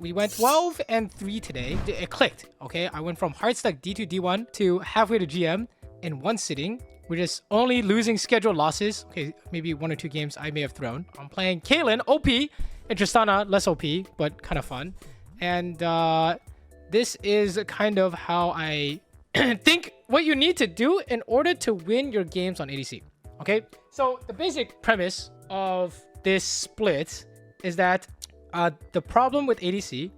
We went 12 and 3 today. It clicked, okay? I went from hard stuck D2, D1 to halfway to GM in one sitting. We're just only losing scheduled losses. Okay, maybe 1 or 2 games I may have thrown. I'm playing Caitlyn, OP, and Tristana, less OP, but kind of fun. And this is kind of how I think what you need to do in order to win your games on ADC, okay? So the basic premise of this split is that the problem with ADC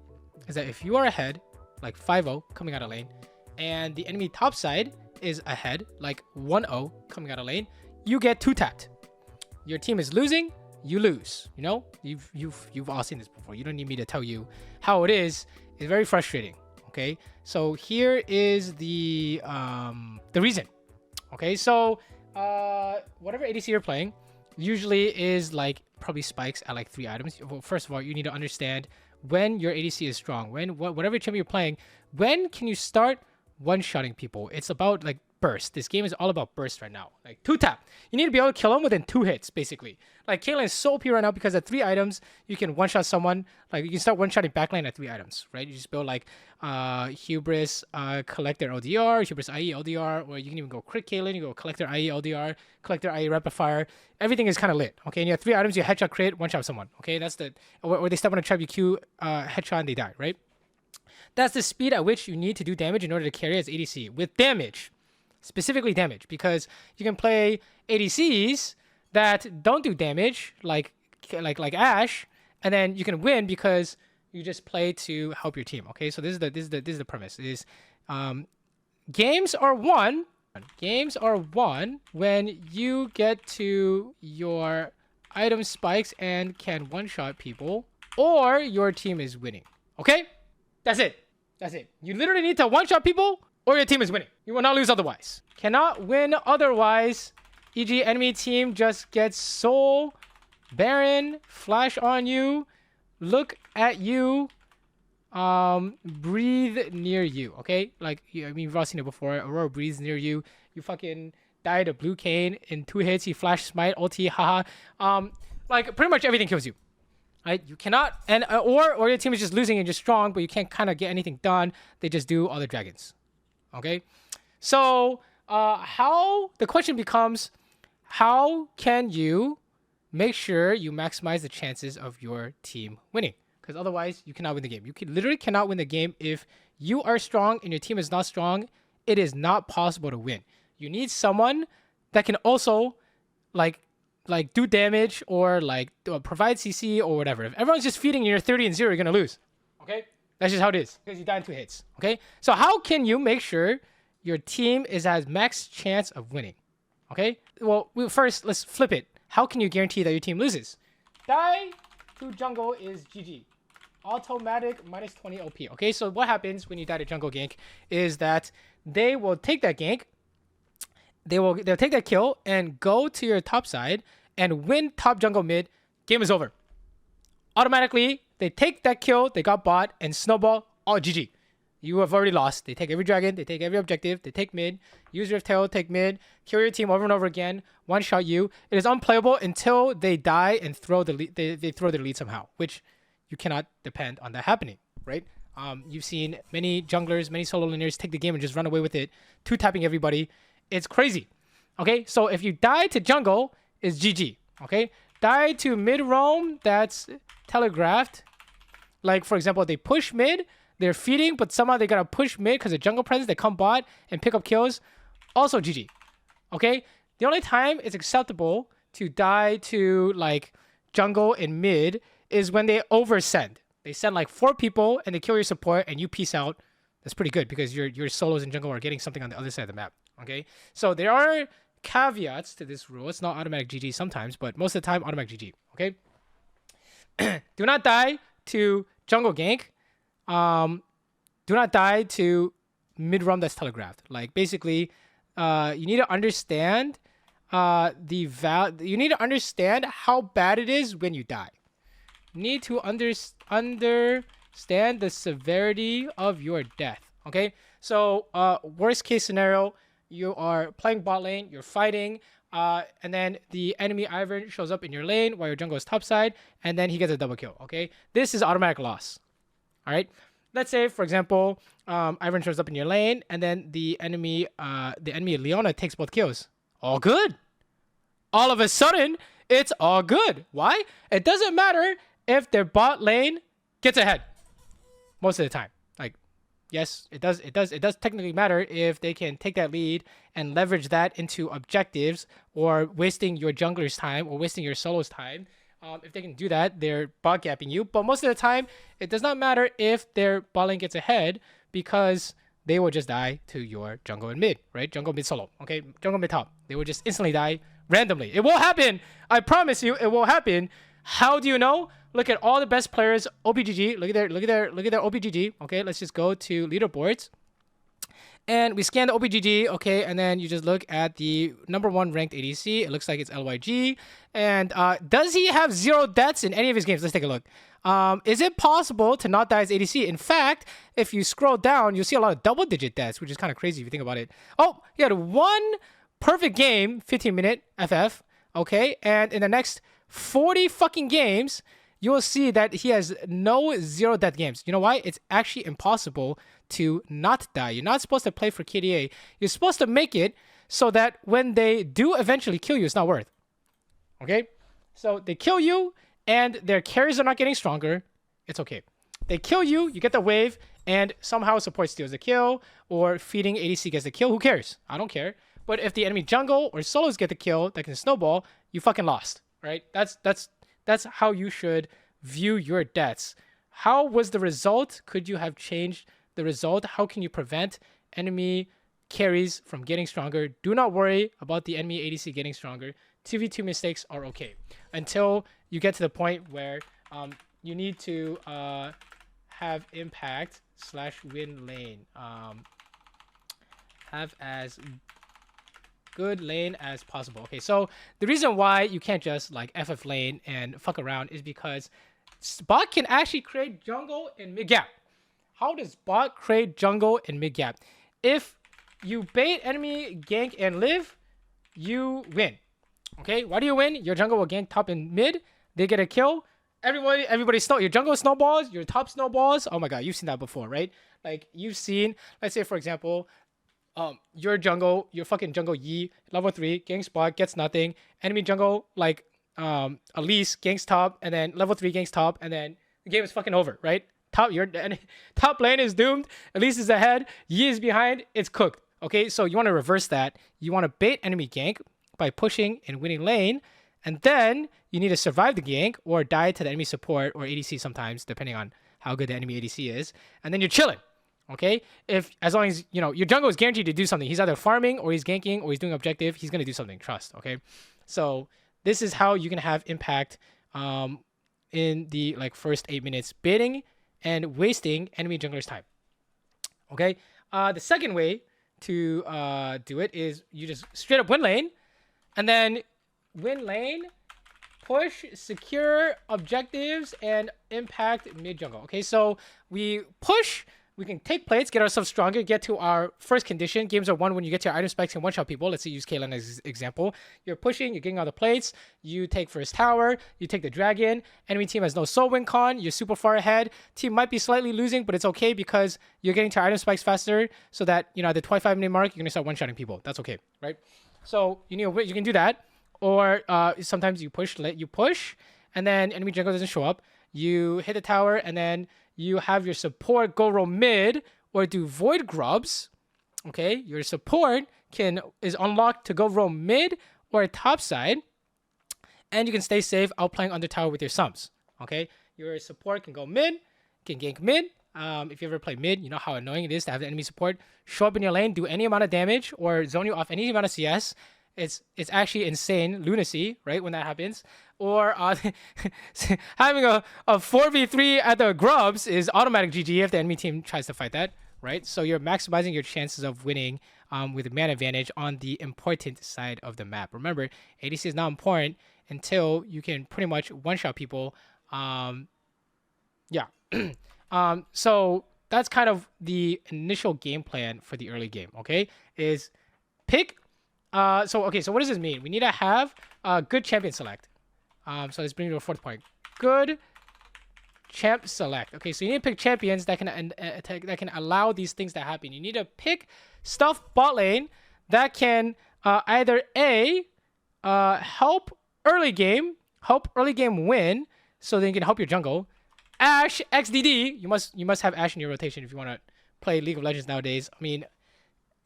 is that if you are ahead, like 5-0 coming out of lane, and the enemy top side is ahead, like 1-0 coming out of lane, you get 2-tapped. Your team is losing, you lose. You know, you've all seen this before. You don't need me to tell you how it is. It's very frustrating. Okay, so here is the reason. Okay, so whatever ADC you're playing usually is like probably spikes at like 3 items. Well, first of all, you need to understand when your ADC is strong. When whatever champion you're playing, when can you start one-shotting people? It's about like burst. This game is all about burst right now. Like 2-tap. You need to be able to kill them within 2 hits, basically. Like Caitlyn is so OP right now because at 3 items, you can one-shot someone. Like you can start one-shotting backline at 3 items, right? You just build like Hubris, Collector LDR, Hubris IE LDR, or you can even go crit Caitlyn, you go Collector IE LDR, Collector IE Rapid Fire. Everything is kind of lit, okay? And you have 3 items, you headshot crit, one-shot someone, okay? That's the, or they step on a trap, you Q, headshot, and they die, right? That's the speed at which you need to do damage in order to carry as ADC with damage. Specifically damage, because you can play ADCs that don't do damage, like Ashe, and then you can win because you just play to help your team. Okay, so this is the premise. Is games are won. Games are won when you get to your item spikes and can one-shot people, or your team is winning. Okay, that's it. That's it. You literally need to one-shot people, or your team is winning. You will not lose otherwise. Cannot win otherwise. E.g. enemy team just gets soul, Baron, flash on you, look at you, breathe near you, okay? Like, I mean, you've all seen it before. Aurora breathes near you. You fucking die to Blue Cane in 2 hits. He flash smite, ulti, haha. Like, pretty much everything kills you. Right? You cannot, and or your team is just losing and just strong, but you can't kind of get anything done. They just do all the dragons. Okay, so the question becomes, how can you make sure you maximize the chances of your team winning? Because otherwise, you cannot win the game. You literally cannot win the game if you are strong and your team is not strong. It is not possible to win. You need someone that can also like do damage or like provide CC or whatever. If everyone's just feeding you, you're 30-0, you're gonna lose. Okay. That's just how it is, because you die in 2 hits, okay? So how can you make sure your team has max chance of winning, okay? Well, first, let's flip it. How can you guarantee that your team loses? Die to jungle is GG. Automatic minus 20 OP, okay? So what happens when you die to jungle gank is that they will take that gank, they'll take that kill and go to your top side and win top jungle mid. Game is over. Automatically, they take that kill, they got bot, and snowball, all GG. You have already lost. They take every dragon, they take every objective, they take mid, use Rift Tail, take mid, kill your team over and over again, one-shot you. It is unplayable until they die and throw the lead, they throw their lead somehow, which you cannot depend on that happening, right? You've seen many junglers, many solo laners take the game and just run away with it, 2-tapping everybody. It's crazy, okay? So if you die to jungle, it's GG, okay? Die to mid-roam, that's telegraphed. Like, for example, they push mid, they're feeding, but somehow they gotta push mid because of jungle presence, they come bot and pick up kills. Also GG, okay? The only time it's acceptable to die to, like, jungle and mid is when they oversend. They send, like, 4 people and they kill your support and you peace out. That's pretty good because your solos in jungle are getting something on the other side of the map, okay? So there are caveats to this rule. It's not automatic GG sometimes, but most of the time, automatic GG, okay? Do not die to jungle gank. Do not die to mid-roam that's telegraphed. Like, basically, you need to understand you need to understand how bad it is when you die. You need to understand the severity of your death, okay? So, worst case scenario, you are playing bot lane, you're fighting, and then the enemy Ivern shows up in your lane while your jungle is topside, and then he gets a double kill, okay? This is automatic loss. All right. Let's say, for example, Ivan shows up in your lane, and then the enemy Leona takes both kills. All good. All of a sudden, it's all good. Why? It doesn't matter if their bot lane gets ahead. Most of the time. Like, yes, it does technically matter if they can take that lead and leverage that into objectives or wasting your jungler's time or wasting your solo's time. If they can do that, they're bot gapping you. But most of the time, it does not matter if their bot lane gets ahead because they will just die to your jungle and mid, right? Jungle, mid, solo, okay? Jungle, mid, top. They will just instantly die randomly. It will happen. I promise you, it will happen. How do you know? Look at all the best players. OBGG. Look at their OBGG. Okay, let's just go to leaderboards. And we scan the OBGG, okay, and then you just look at the #1 ranked ADC. It looks like it's LYG. And does he have 0 deaths in any of his games? Let's take a look. Is it possible to not die as ADC? In fact, if you scroll down, you'll see a lot of double-digit deaths, which is kind of crazy if you think about it. Oh, he had 1 perfect game, 15-minute FF, okay? And in the next 40 fucking games, you will see that he has no 0 death games. You know why? It's actually impossible to not die. You're not supposed to play for KDA. You're supposed to make it so that when they do eventually kill you, it's not worth. Okay? So they kill you and their carries are not getting stronger. It's okay. They kill you, you get the wave, and somehow support steals the kill, or feeding ADC gets the kill. Who cares? I don't care. But if the enemy jungle or solos get the kill that can snowball, you fucking lost. Right? That's how you should view your deaths. How was the result? Could you have changed the result? How can you prevent enemy carries from getting stronger? Do not worry about the enemy ADC getting stronger. 2v2 mistakes are okay until you get to the point where you need to have impact / win lane. Have as good lane as possible. Okay, so the reason why you can't just like FF lane and fuck around is because bot can actually create jungle in mid gap. How does bot create jungle in mid gap? If you bait enemy gank and live, you win. Okay, why do you win? Your jungle will gank top and mid. They get a kill. Everybody your jungle snowballs, your top snowballs. Oh my god, you've seen that before, right? Like you've seen, let's say for example, your jungle, your fucking jungle Yi, level 3, ganks bot, gets nothing. Enemy jungle, like, Elise, ganks top, and then level 3 ganks top, and then the game is fucking over, right? Top lane is doomed, Elise is ahead, Yi is behind, it's cooked. Okay, so you want to reverse that. You want to bait enemy gank by pushing and winning lane, and then you need to survive the gank or die to the enemy support or ADC sometimes, depending on how good the enemy ADC is, and then you're chilling. Okay, as long as you know your jungle is guaranteed to do something. He's either farming or he's ganking or he's doing objective. He's gonna do something. Trust. Okay, so this is how you can have impact in the like first 8 minutes, baiting and wasting enemy jungler's time. Okay, the second way to do it is you just straight up win lane, and then win lane, push, secure objectives, and impact mid jungle. Okay, so we push. We can take plates, get ourselves stronger, get to our first condition. Games are won when you get to your item specs and one-shot people. Let's say use Caitlyn as an example. You're pushing, you're getting all the plates, you take first tower, you take the dragon. Enemy team has no soul win con, you're super far ahead. Team might be slightly losing, but it's okay because you're getting to item spikes faster so that, you know, at the 25-minute mark, you're going to start one-shotting people. That's okay, right? So, you can do that. Or sometimes you push, and then enemy jungle doesn't show up. You hit the tower, and then you have your support go roam mid or do void grubs. Okay, your support is unlocked to go roam mid or top side, and you can stay safe outplaying under tower with your sums. Okay, your support can go mid, can gank mid. If you ever play mid, you know how annoying it is to have the enemy support show up in your lane, do any amount of damage, or zone you off any amount of CS. It's actually insane lunacy, right, when that happens. Or having a 4v3 at the grubs is automatic GG if the enemy team tries to fight that, right? So you're maximizing your chances of winning with a man advantage on the important side of the map. Remember, ADC is not important until you can pretty much one-shot people. Yeah. So that's kind of the initial game plan for the early game, okay? Is pick... So what does this mean? We need to have a good champion select. So let's bring to a fourth point. Good champ select. Okay, so you need to pick champions that can allow these things to happen. You need to pick stuff bot lane that can either help early game win, so then you can help your jungle. Ashe XDD. You must have Ashe in your rotation if you want to play League of Legends nowadays. I mean,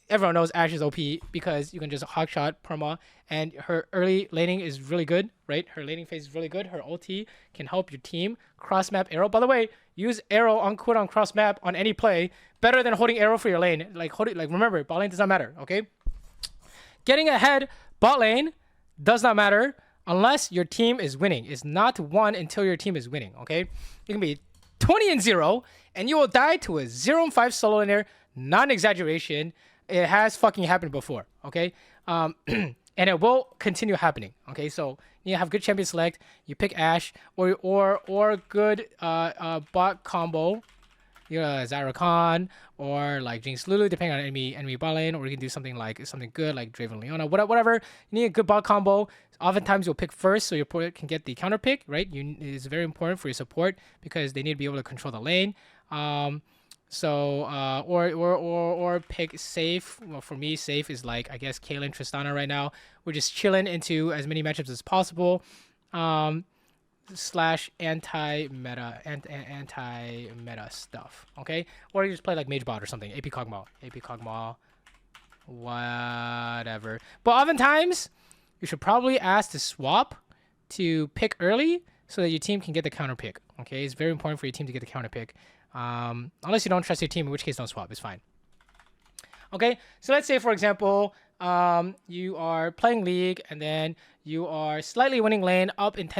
everyone knows Ashe is OP because you can just hogshot perma, and her early laning is really good, right? Her laning phase is really good. Her ulti can help your team cross map arrow. By the way, use arrow on cooldown cross map on any play better than holding arrow for your lane. Like remember, bot lane does not matter. Okay, getting ahead bot lane does not matter unless your team is winning. It's not won until your team is winning. Okay, you can be 20-0 and you will die to a 0-5 solo laner. Non-exaggeration. It has fucking happened before, okay? And it will continue happening, okay? So you have good champion select. You pick Ashe or good bot combo. You know, Zyra Khan or like Jinx Lulu, depending on enemy bot lane, or you can do something good like Draven Leona, whatever. You need a good bot combo. Oftentimes you'll pick first, so your opponent can get the counter pick, right? It's very important for your support because they need to be able to control the lane. Or pick safe. Well, for me, safe is like, I guess, Kaylin, Tristana right now. We're just chilling into as many matchups as possible. Slash anti-meta stuff. Okay? Or you just play like Mage Bot or something. AP Kog'Maw. Whatever. But oftentimes, you should probably ask to swap to pick early so that your team can get the counter pick. Okay? It's very important for your team to get the counter pick. Unless you don't trust your team, in which case don't swap. It's fine. Okay, so let's say, for example, you are playing League and then you are slightly winning lane up ahead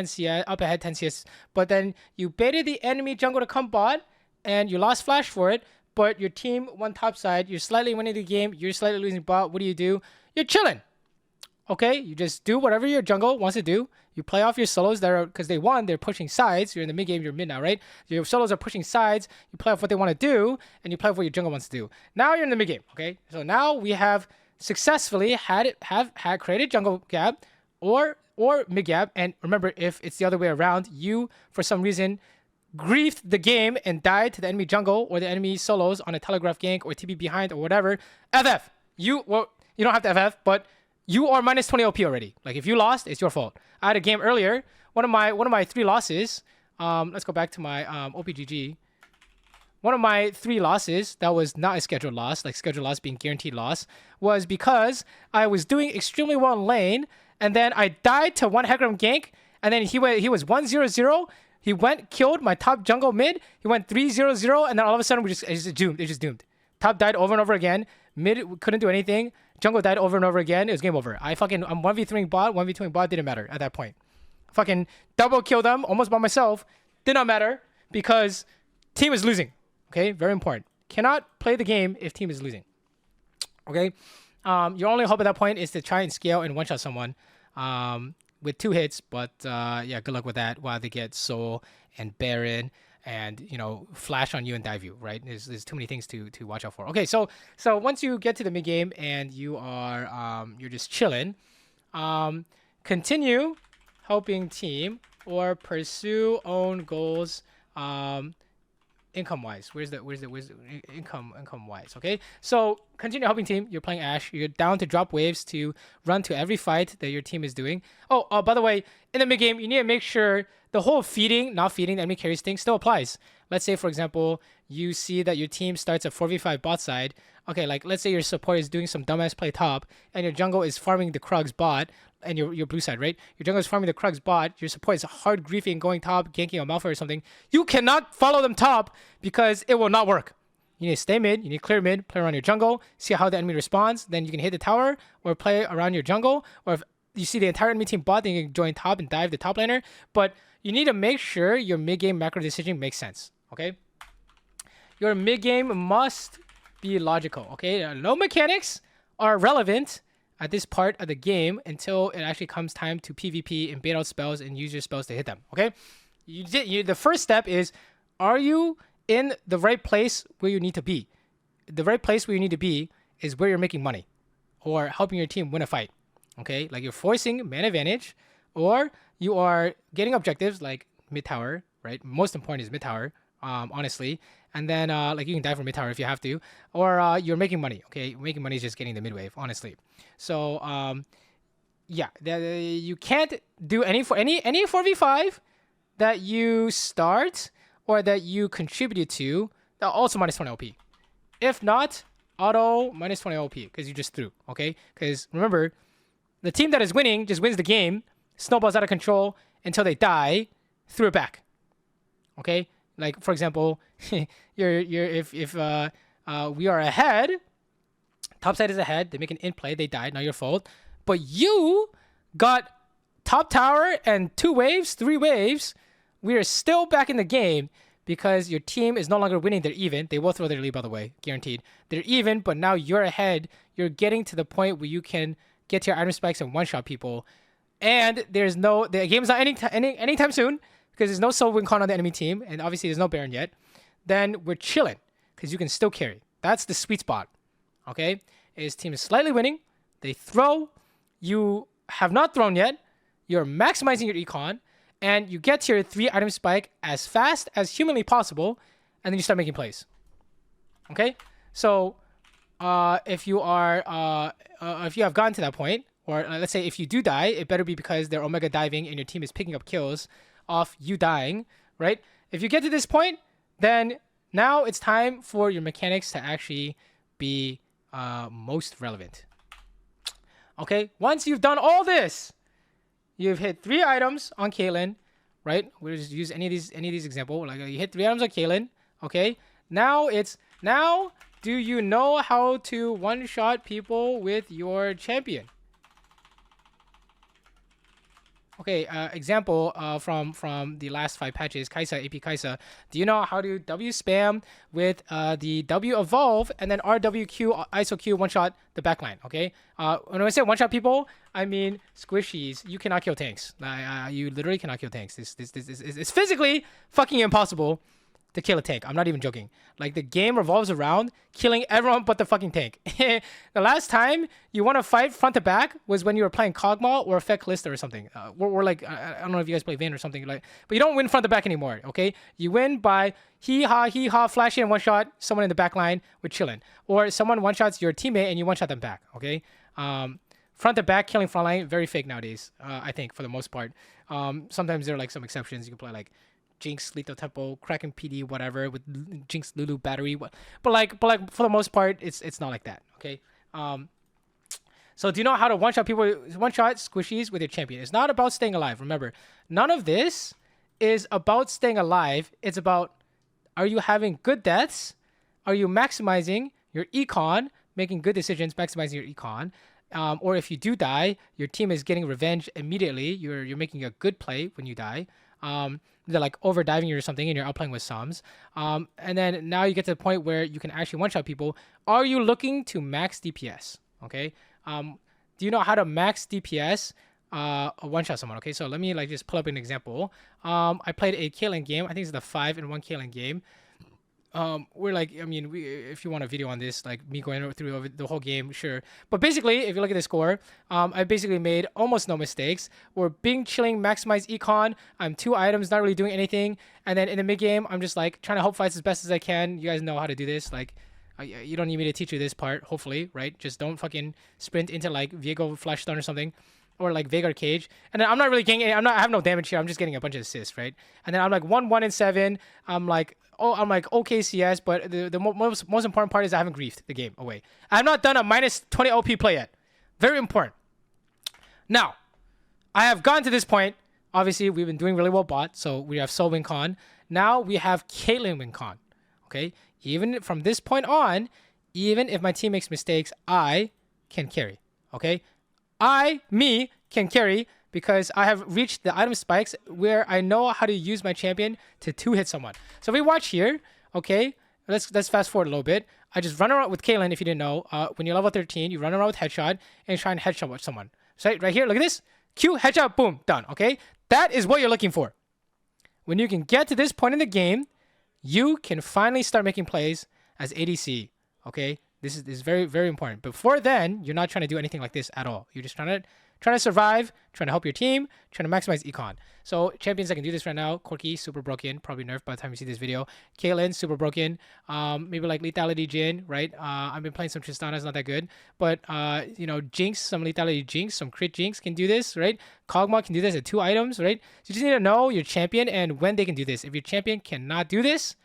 10 CS, but then you baited the enemy jungle to come bot and you lost flash for it, but your team won top side. You're slightly winning the game. You're slightly losing bot. What do? You're chilling. Okay, you just do whatever your jungle wants to do. You play off your solos because they won. They're pushing sides. You're in the mid game. You're mid now, right? Your solos are pushing sides. You play off what they want to do, and you play off what your jungle wants to do. Now you're in the mid game. Okay, so now we have successfully have created jungle gap or mid gap. And remember, if it's the other way around, you for some reason griefed the game and died to the enemy jungle or the enemy solos on a telegraph gank or TP behind or whatever. FF. You don't have to FF, but you are minus 20 OP already. Like if you lost, it's your fault. I had a game earlier. One of my 3 losses. Let's go back to my OPGG. One of my 3 losses that was not a scheduled loss, like scheduled loss being guaranteed loss, was because I was doing extremely well in lane, and then I died to one Hecarim gank, and then he was 1-0-0. He killed my top jungle mid. He went 3-0-0, and then all of a sudden it's just doomed. It's just doomed. Top died over and over again. Mid couldn't do anything. Jungle died over and over again. It was game over. I'm 1v3ing bot. 1v2ing bot didn't matter at that point. Fucking double killed them almost by myself. Did not matter because team is losing. Okay, very important. Cannot play the game if team is losing. Okay, your only hope at that point is to try and scale and one-shot someone with 2 hits. But yeah, good luck with that while they get Soul and Baron and flash on you and dive you, right? There's too many things to watch out for. Okay, so once you get to the mid game and you are you're just chilling, continue helping team or pursue own goals income wise. Where's the income wise? Okay, so continue helping team. You're playing Ashe. You're down to drop waves to run to every fight that your team is doing. Oh, by the way, in the mid game, you need to make sure the whole not feeding the enemy carries thing still applies. Let's say, for example, you see that your team starts a 4v5 bot side. Okay, like let's say your support is doing some dumbass play top, and your jungle is farming the Krugs bot, and your blue side, right? Your jungle is farming the Krugs bot. Your support is hard griefing, going top, ganking a Malphite or something. You cannot follow them top because it will not work. You need to stay mid. You need to clear mid, play around your jungle, see how the enemy responds. Then you can hit the tower or play around your jungle. Or if you see the entire enemy team bot, then you can join top and dive the top laner. But you need to make sure your mid-game macro decision makes sense, okay? Your mid-game must be logical, okay? No mechanics are relevant at this part of the game until it actually comes time to PvP and bait out spells and use your spells to hit them, okay? The first step is, are you in the right place where you need to be? The right place where you need to be is where you're making money or helping your team win a fight, okay? Like you're forcing man advantage, or you are getting objectives like mid tower, right? Most important is mid tower, honestly. And then like you can die for mid tower if you have to, or you're making money. Okay, making money is just getting the mid wave, honestly. So yeah, you can't do any 4v5 that you start or that you contributed to. Also minus 20 OP. If not, auto minus 20 OP because you just threw. Okay, because remember, the team that is winning just wins the game, snowballs out of control until they die, threw it back. Okay, like for example, if we are ahead, top side is ahead, they make an in play, they died, not your fault, but you got top tower and 2 waves, 3 waves, we are still back in the game because your team is no longer winning, they're even. They will throw their lead, by the way, guaranteed. They're even, but now you're ahead. You're getting to the point where you can get to your item spikes and one-shot people. And the game's not ending anytime soon because there's no soul win con on the enemy team, and obviously there's no Baron yet. Then we're chilling because you can still carry. That's the sweet spot. Okay? His team is slightly winning. They throw. You have not thrown yet. You're maximizing your econ. And you get to your 3 item spike as fast as humanly possible, and then you start making plays. Okay, so if you have gotten to that point, or let's say if you do die, it better be because they're omega diving and your team is picking up kills off you dying, right? If you get to this point, then now it's time for your mechanics to actually be most relevant. Okay, once you've done all this. You've hit 3 items on Caitlyn, right? We'll just use any of these example. Like you hit 3 items on Caitlyn, okay? Now do you know how to one-shot people with your champion? Okay, example from the last 5 patches, Kai'Sa, AP Kai'Sa. Do you know how to W spam with the W evolve and then RWQ, ISO Q one-shot the backline, okay? When I say one-shot people, I mean squishies. You cannot kill tanks. You literally cannot kill tanks. It's physically fucking impossible to kill a tank. I'm not even joking. Like, the game revolves around killing everyone but the fucking tank. The last time you won a fight front to back was when you were playing Kog'Maw or Fek Kalista or something. Or like, I don't know if you guys play Vayne or something, like, but you don't win front to back anymore, okay? You win by hee-ha, flashing in one shot, someone in the back line with chillin'. Or someone one-shots your teammate and you one-shot them back, okay? Front to back, killing front line, very fake nowadays, I think, for the most part. Sometimes there are like some exceptions. You can play like Jinx, Lethal Tempo, Kraken PD, whatever, with Jinx, Lulu, Battery. But like for the most part, it's not like that, okay? So do you know how to one-shot people, one-shot squishies with your champion? It's not about staying alive. Remember, none of this is about staying alive. It's about, are you having good deaths? Are you maximizing your econ, making good decisions, maximizing your econ? Or if you do die, your team is getting revenge immediately. You're making a good play when you die. They're like overdiving you or something and you're outplaying with sums. And then now you get to the point where you can actually one-shot people. Are you looking to max DPS? Okay. Do you know how to max DPS one-shot someone? Okay, so let me like just pull up an example. I played a Caitlyn game. I think it's the 5-in-1 Caitlyn game. We're like, I mean, if you want a video on this, like me going through the whole game, sure. But basically, if you look at the score, I basically made almost no mistakes. We're being chilling, maximize econ. I'm 2 items, not really doing anything. And then in the mid game, I'm just like trying to hope fights as best as I can. You guys know how to do this. Like, you don't need me to teach you this part, hopefully, right? Just don't fucking sprint into like Viego Flash Stun or something. Or like Veigar Cage, and then I'm not really getting any, I have no damage here. I'm just getting a bunch of assists, right? And then I'm like 1-1-7. I'm like okay CS, but the most important part is I haven't griefed the game away. I have not done a minus 20 OP play yet. Very important. Now, I have gotten to this point. Obviously, we've been doing really well bot, so we have Sol win con. Now we have Caitlyn win con. Okay, even from this point on, even if my team makes mistakes, I can carry. Okay. Me can carry because I have reached the item spikes where I know how to use my champion to 2-hit someone. So if we watch here, okay, let's fast forward a little bit. I just run around with Caitlyn, if you didn't know. When you're level 13, you run around with headshot and try and headshot someone. So right here, look at this. Q, headshot, boom, done, okay? That is what you're looking for. When you can get to this point in the game, you can finally start making plays as ADC, okay? This is very, very important. Before then, you're not trying to do anything like this at all. You're just trying to Trying to survive, trying to help your team, trying to maximize econ. So champions that can do this right now, Corki, super broken, probably nerfed by the time you see this video. Caitlyn, super broken. Maybe like Lethality Jhin, right? I've been playing some Tristana's, not that good. But, you know, Jinx, some Lethality Jinx, some Crit Jinx can do this, right? Kog'Maw can do this at 2 items, right? So you just need to know your champion and when they can do this. If your champion cannot do this,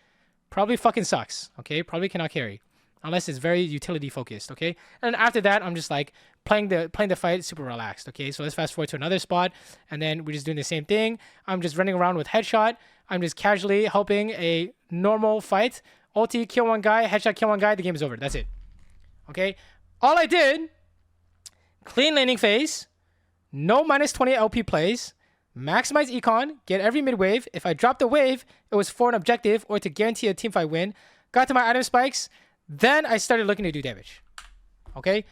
probably fucking sucks, okay? Probably cannot carry. Unless it's very utility focused, okay? And after that, I'm just like playing the fight super relaxed, okay? So let's fast forward to another spot, and then we're just doing the same thing. I'm just running around with headshot. I'm just casually helping a normal fight. Ulti, kill one guy, headshot, kill one guy. The game is over. That's it, okay? All I did, clean laning phase, no minus 20 LP plays, maximize econ, get every mid wave. If I drop the wave, it was for an objective or to guarantee a teamfight win. Got to my item spikes. Then I started looking to do damage, okay,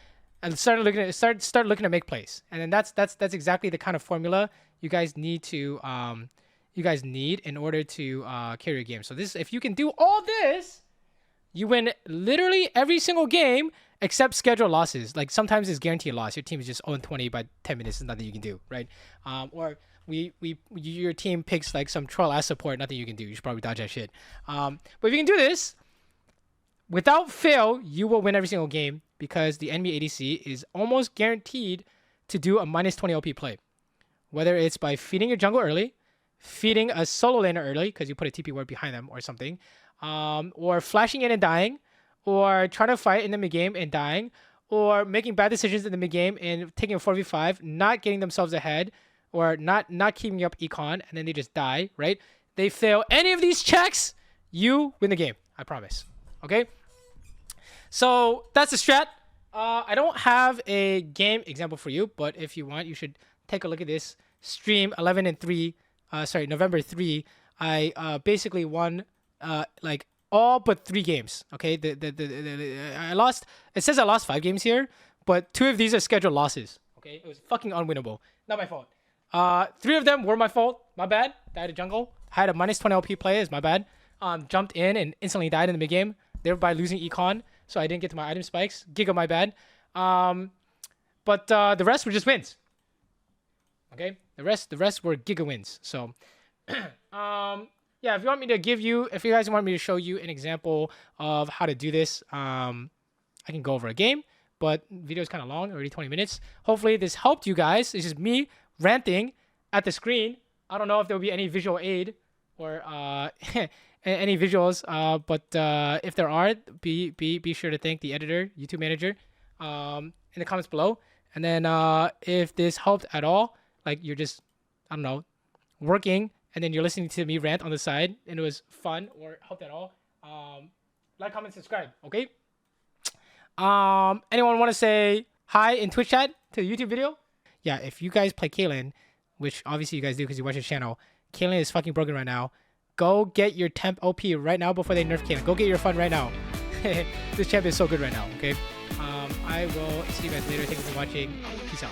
and started looking to make plays, and then that's exactly the kind of formula you guys need to in order to carry a game. So this, if you can do all this, you win literally every single game except scheduled losses. Like sometimes it's guaranteed loss. Your team is just 0-20 by 10 minutes. There's nothing you can do, right? Or your team picks like some troll ass support. Nothing you can do. You should probably dodge that shit. But if you can do this, without fail, you will win every single game because the enemy ADC is almost guaranteed to do a minus 20 OP play. Whether it's by feeding your jungle early, feeding a solo laner early because you put a TP ward behind them or something, or flashing in and dying, or trying to fight in the mid game and dying, or making bad decisions in the mid game and taking a 4v5, not getting themselves ahead, or not keeping up econ, and then they just die, right? They fail any of these checks, you win the game. I promise. Okay? So that's the strat. I don't have a game example for you, but if you want, you should take a look at this stream 11 and 3. November 3. I basically won like all but 3 games. Okay, I lost. It says I lost 5 games here, but 2 of these are scheduled losses. Okay, it was fucking unwinnable. Not my fault. 3 of them were my fault. My bad. Died a jungle. Had a minus 20 LP play. Is my bad. Jumped in and instantly died in the mid game, thereby losing econ. So I didn't get to my item spikes. Giga, my bad. But the rest were just wins. Okay, the rest were giga wins. So, yeah, if you guys want me to show you an example of how to do this, I can go over a game. But video is kind of long, already 20 minutes. Hopefully this helped you guys. It's just me ranting at the screen. I don't know if there will be any visual aid or any visuals, but if there are, be sure to thank the editor, YouTube manager, in the comments below. And then if this helped at all, like you're just, I don't know, working, and then you're listening to me rant on the side, and it was fun or helped at all, like, comment, subscribe, okay? Anyone want to say hi in Twitch chat to the YouTube video? Yeah, if you guys play Caitlyn, which obviously you guys do because you watch his channel, Caitlyn is fucking broken right now. Go get your temp OP right now before they nerf Caitlyn. Go get your fun right now. This champ is so good right now, okay? I will see you guys later. Thank you for watching. Peace out.